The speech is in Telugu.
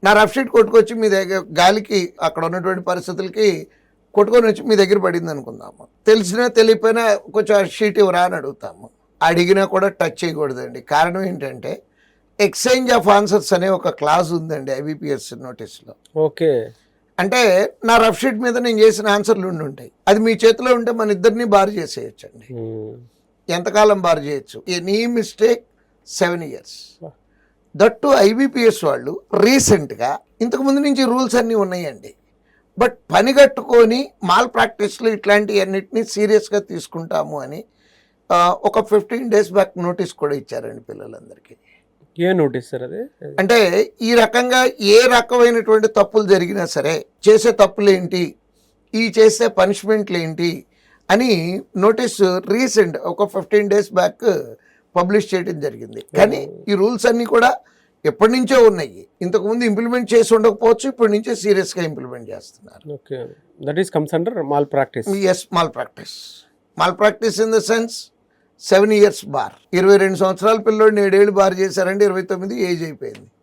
నా రఫ్ షీట్ కొట్టుకొచ్చి మీ దగ్గర గాలికి అక్కడ ఉన్నటువంటి పరిస్థితులకి కొట్టుకొని వచ్చి మీ దగ్గర పడింది అనుకుందాము. తెలిసినా తెలియపోయినా కొంచెం ఆ షీట్ ఇవ్వరా అని అడుగుతాము. అడిగినా కూడా టచ్ చేయకూడదండి. కారణం ఏంటంటే ఎక్స్చేంజ్ ఆఫ్ ఆన్సర్స్ అనే ఒక క్లాజ్ ఉందండి ఐబీపీఎస్ నోటీస్లో. ఓకే. అంటే నా రఫ్ షీట్ మీద నేను చేసిన ఆన్సర్లు ఉంటాయి, అది మీ చేతిలో ఉంటే మన ఇద్దరిని బార్ చేసేయచ్చండి. ఎంతకాలం బార్ చేయొచ్చు? Any mistake 7 years. That IBPS వాళ్ళు రీసెంట్గా, ఇంతకుముందు నుంచి రూల్స్ అన్నీ ఉన్నాయండి, బట్ పని కట్టుకొని మాల్ ప్రాక్టీస్లు ఇట్లాంటివన్నిటినీ సీరియస్గా తీసుకుంటాము అని ఒక 15 days బ్యాక్ నోటీస్ కూడా ఇచ్చారండి పిల్లలందరికీ. ఏ నోటీస్ సార్ అది? అంటే ఈ రకంగా ఏ రకమైనటువంటి తప్పులు జరిగినా సరే, చేసే తప్పులు ఏంటి, ఈ చేసే పనిష్మెంట్లు ఏంటి అని నోటీస్ రీసెంట్ ఒక 15 days బ్యాక్ పబ్లిష్ చేయడం జరిగింది. కానీ ఈ రూల్స్ అన్నీ కూడా ఎప్పటి నుంచో ఉన్నాయి. ఇంతకుముందు ఇంప్లిమెంట్ చేసి ఉండకపోవచ్చు, ఇప్పటి నుంచే సీరియస్గా ఇంప్లిమెంట్ చేస్తున్నారు. Okay, that is comes under malpractice. Yes, malpractice. Malpractice in the sense 7 years bar. 22 సంవత్సరాల పిల్లోడిని 7 ఏళ్ళు బార్ చేశారంటే 29 ఏజ్ అయిపోయింది.